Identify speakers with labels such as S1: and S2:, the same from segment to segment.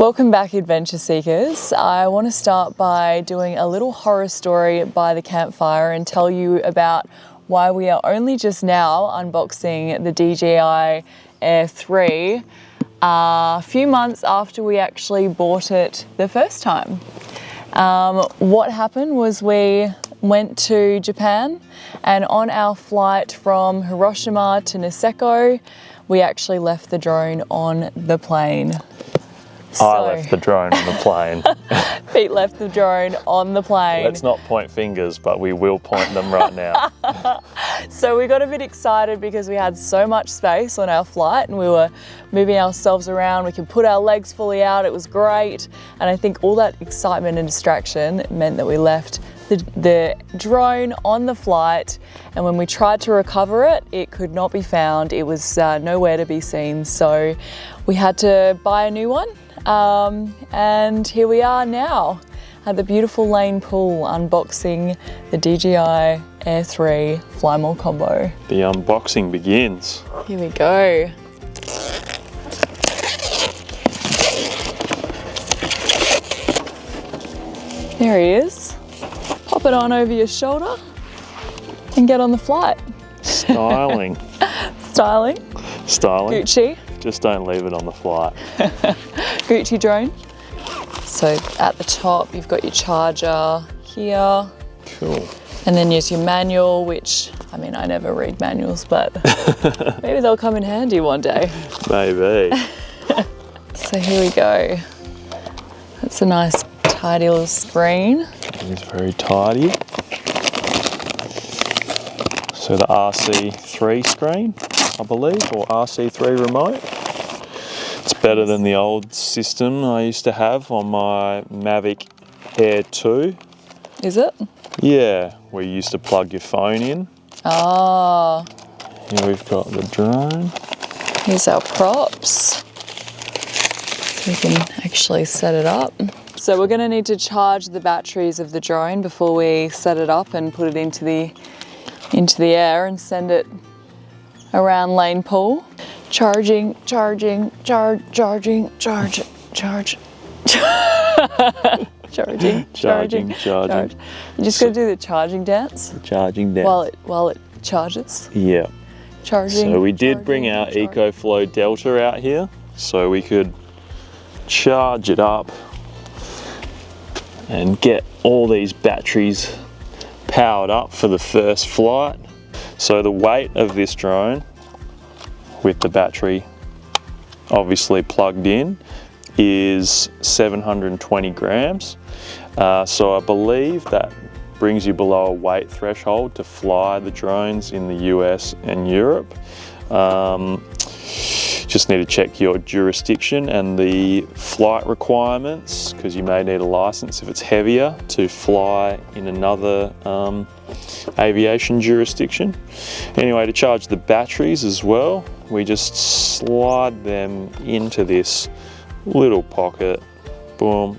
S1: Welcome back, adventure seekers. I want to start by doing a little horror story by the campfire and tell you about why we are only just now unboxing the DJI Air 3 a few months after we actually bought it the first time. What happened was we went to Japan, and on our flight from Hiroshima to Niseko, we actually left the drone on the plane.
S2: I left the drone on the plane.
S1: Pete left the drone on the plane.
S2: Let's not point fingers, but we will point them right now.
S1: So we got a bit excited because we had so much space on our flight and we were moving ourselves around. We could put our legs fully out. It was great. And I think all that excitement and distraction meant that we left the drone on the flight, and when we tried to recover it, it could not be found. It was nowhere to be seen. So we had to buy a new one. And here we are now at the beautiful Lane Poole unboxing the DJI Air 3 Fly More Combo.
S2: The unboxing begins.
S1: Here we go. There he is. Pop it on over your shoulder and get on the flight.
S2: Styling.
S1: Styling.
S2: Styling.
S1: Gucci.
S2: Just don't leave it on the flight.
S1: Gucci drone. So at the top you've got your charger here.
S2: Cool.
S1: And then there's your manual, which, I mean, I never read manuals, but maybe they'll come in handy one day.
S2: Maybe.
S1: So here we go. That's a nice tidy little screen.
S2: It's very tidy. So the RC3 screen, I believe, or RC3 remote. It's better than the old system I used to have on my Mavic Air 2.
S1: Is it?
S2: Yeah, where you used to plug your phone in.
S1: Ah.
S2: Here we've got the drone.
S1: Here's our props. We can actually set it up. So we're going to need to charge the batteries of the drone before we set it up and put it into the air and send it around Lane Poole. Charging. Charging. You just got to do the charging dance.
S2: The charging dance.
S1: While it charges.
S2: Yeah.
S1: Charging.
S2: So we did bring our EcoFlow Delta out here so we could charge it up and get all these batteries powered up for the first flight. So the weight of this drone with the battery obviously plugged in is 720 grams. So I believe that brings you below a weight threshold to fly the drones in the US and Europe. Just need to check your jurisdiction and the flight requirements, because you may need a license if it's heavier to fly in another aviation jurisdiction. Anyway, to charge the batteries as well, we just slide them into this little pocket, boom,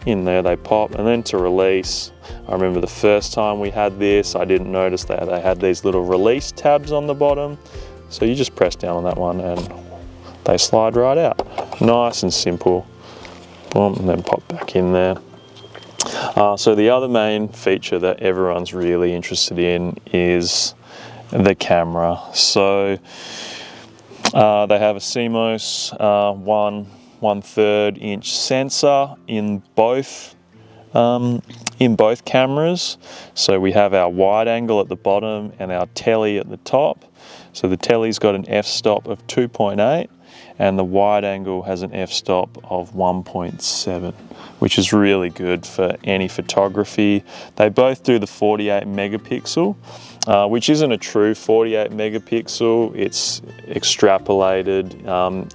S2: in there they pop. And then to release, I remember the first time we had this, I didn't notice that they had these little release tabs on the bottom. So you just press down on that one and they slide right out. Nice and simple. Boom, and then pop back in there. So the other main feature that everyone's really interested in is the camera. So they have a CMOS 1/3 inch sensor in both cameras. So we have our wide angle at the bottom and our tele at the top. So the tele's got an f-stop of 2.8 and the wide angle has an f-stop of 1.7, which is really good for any photography. They both do the 48 megapixel, which isn't a true 48 megapixel. It's extrapolated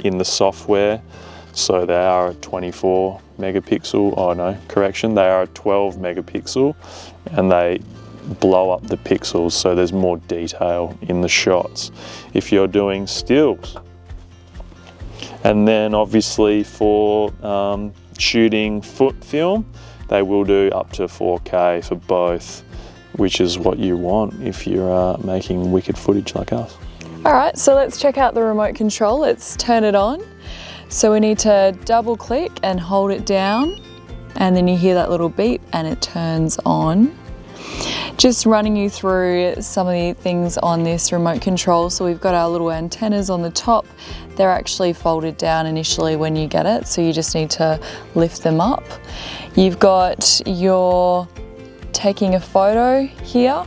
S2: in the software. So they are a 24 megapixel, oh no, correction, they are a 12 megapixel and they blow up the pixels so there's more detail in the shots if you're doing stills. And then obviously for shooting foot film, they will do up to 4K for both, which is what you want if you're making wicked footage like us.
S1: All right, so let's check out the remote control. Let's turn it on. So we need to double click and hold it down, and then you hear that little beep and it turns on. Just running you through some of the things on this remote control. So we've got our little antennas on the top. They're actually folded down initially when you get it, so you just need to lift them up. You've got your taking a photo here.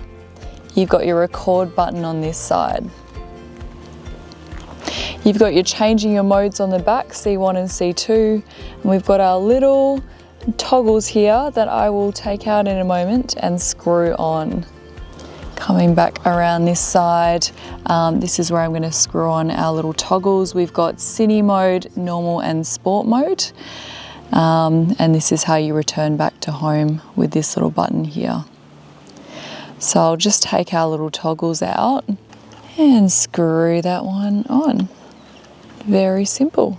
S1: You've got your record button on this side. You've got your changing your modes on the back, C1 and C2. And we've got our little toggles here that I will take out in a moment and screw on. Coming back around this side, this is where I'm going to screw on our little toggles. We've got cine mode, normal and sport mode. And this is how you return back to home with this little button here. So I'll just take our little toggles out and screw that one on. Very simple.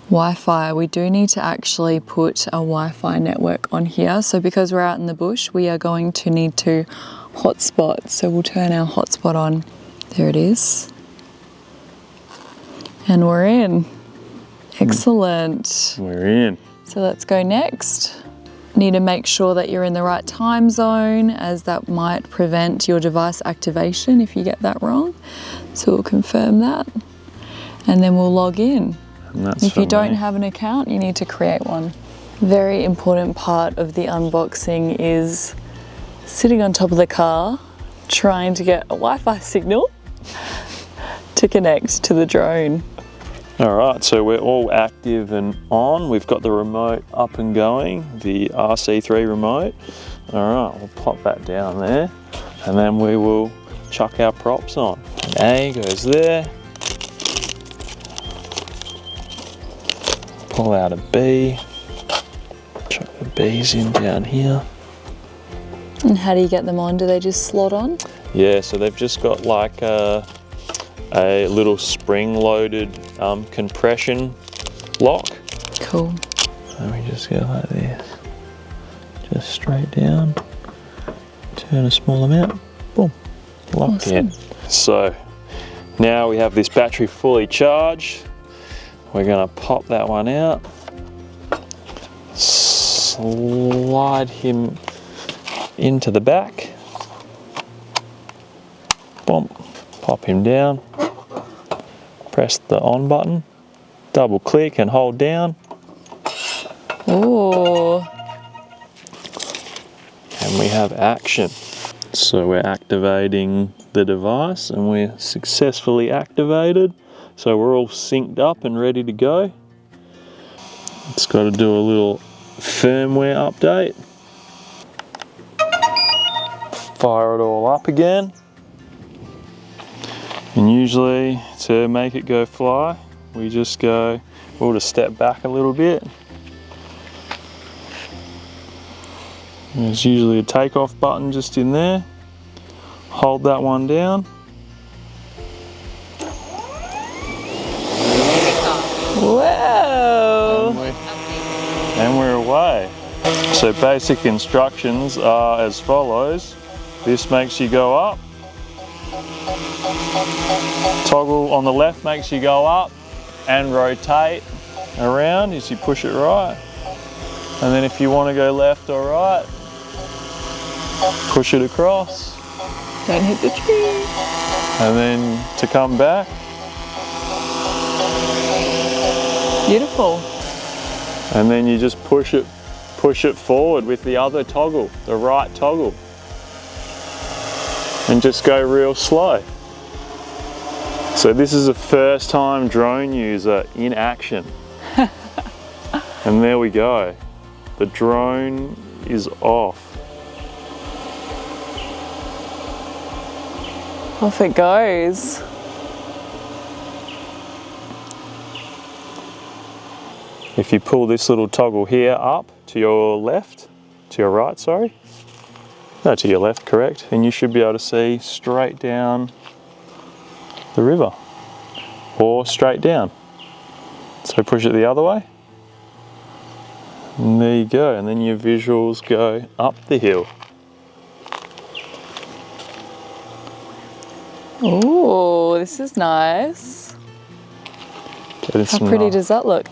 S1: Wi-Fi, we do need to actually put a Wi-Fi network on here. So because we're out in the bush, we are going to need to hotspot. So we'll turn our hotspot on. There it is. And we're in. Excellent.
S2: We're in.
S1: So let's go next. Need to make sure that you're in the right time zone, as that might prevent your device activation if you get that wrong. So we'll confirm that. And then we'll log in. If you don't have an account, you need to create one. Very important part of the unboxing is sitting on top of the car, trying to get a Wi-Fi signal to connect to the drone.
S2: All right, so we're all active and on. We've got the remote up and going, the RC3 remote. All right, we'll pop that down there, and then we will chuck our props on. An A goes there. Pull out a B, chuck the B's in down here.
S1: And how do you get them on? Do they just slot on?
S2: Yeah, so they've just got like a little spring-loaded compression lock.
S1: Cool.
S2: So we just go like this, just straight down, turn a small amount, boom, locked in. So now we have this battery fully charged. We're gonna pop that one out, slide him into the back, boom, pop him down, press the on button, double click and hold down.
S1: Ooh.
S2: And we have action. So we're activating the device, and we're successfully activated. So we're all synced up and ready to go. It's got to do a little firmware update. Fire it all up again. And usually to make it go fly, we'll just step back a little bit. There's usually a takeoff button just in there. Hold that one down.
S1: Whoa!
S2: And we're away. So basic instructions are as follows. This makes you go up. Toggle on the left makes you go up and rotate around as you push it right. And then if you want to go left or right, push it across.
S1: Don't hit the tree.
S2: And then to come back.
S1: Beautiful.
S2: And then you just push it forward with the other toggle, the right toggle. And just go real slow. So this is a first time drone user in action. And there we go. The drone is off.
S1: Off it goes.
S2: If you pull this little toggle here up to your left, to your right, sorry. No, to your left, correct. And you should be able to see straight down the river or straight down. So push it the other way. And there you go. And then your visuals go up the hill.
S1: Ooh, this is nice. How pretty does that look?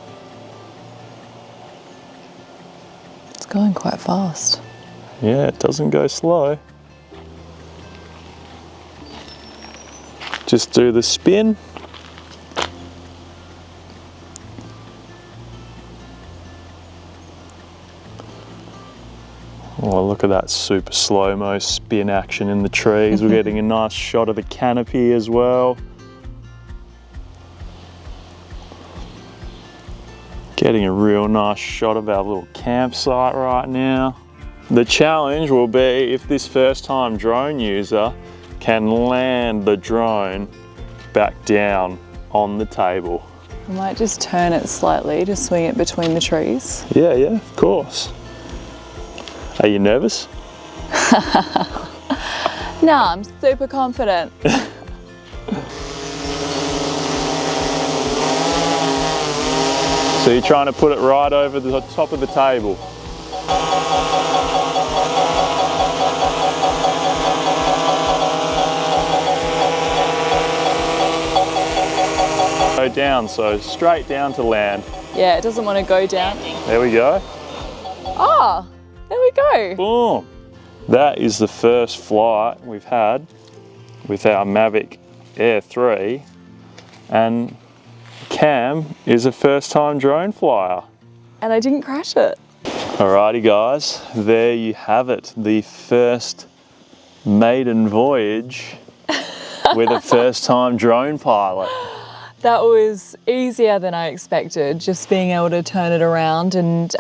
S1: going quite fast.
S2: Yeah, it doesn't go slow. Just do the spin. Oh, look at that super slow-mo spin action in the trees. We're getting a nice shot of the canopy as well. Getting a real nice shot of our little campsite right now. The challenge will be if this first-time drone user can land the drone back down on the table.
S1: I might just turn it slightly to swing it between the trees.
S2: Yeah, of course. Are you nervous?
S1: No, I'm super confident.
S2: So you're trying to put it right over the top of the table. Go down, so straight down to land.
S1: Yeah, it doesn't want to go down.
S2: There we go.
S1: Ah, there we go.
S2: Boom. That is the first flight we've had with our Mavic Air 3, and Cam is a first-time drone flyer.
S1: And I didn't crash it.
S2: Alrighty guys, there you have it. The first maiden voyage with a first-time drone pilot.
S1: That was easier than I expected, just being able to turn it around and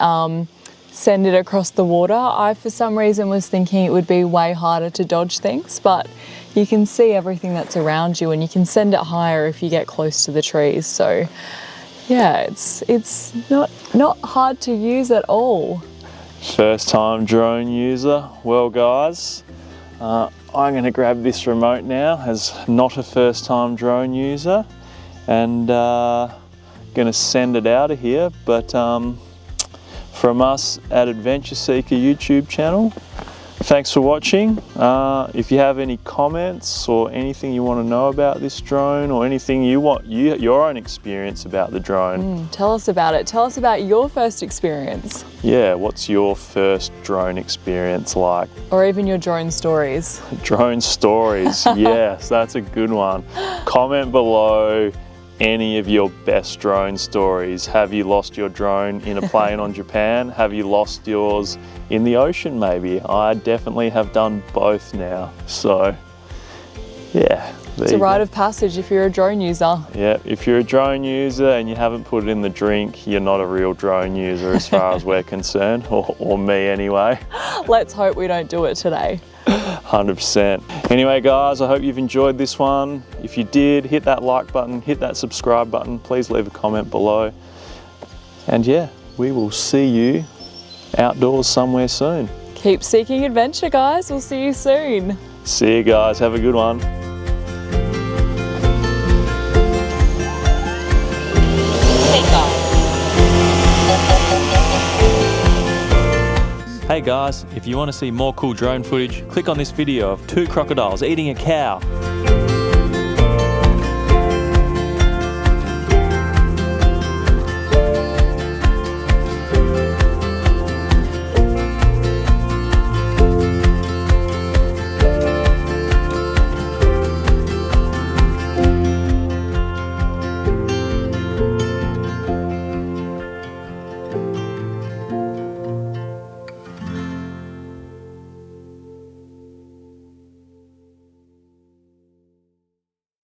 S1: send it across the water. I, for some reason, was thinking it would be way harder to dodge things, but you can see everything that's around you and you can send it higher if you get close to the trees. So yeah, it's not hard to use at all.
S2: First time drone user. Well guys, I'm going to grab this remote now as not a first time drone user, and going to send it out of here. But from us at Adventure Seeker YouTube channel, thanks for watching. If you have any comments or anything you want to know about this drone, or anything you want, your own experience about the drone,
S1: tell us about it. Tell us about your first experience.
S2: Yeah, what's your first drone experience like?
S1: Or even your drone stories.
S2: Drone stories, yes, that's a good one. Comment below any of your best drone stories. Have you lost your drone in a plane on Japan? Have you lost yours in the ocean maybe? I definitely have done both now. So yeah.
S1: It's a rite of passage if you're a drone user.
S2: Yeah, if you're a drone user and you haven't put it in the drink, you're not a real drone user as far as we're concerned, or me anyway.
S1: Let's hope we don't do it today.
S2: 100%. Anyway guys, I hope you've enjoyed this one. If you did, hit that like button, hit that subscribe button, please leave a comment below. And yeah, we will see you outdoors somewhere soon.
S1: Keep seeking adventure, guys. We'll see you soon.
S2: See you guys, have a good one. Hey guys, if you want to see more cool drone footage, click on this video of 2 crocodiles eating a cow.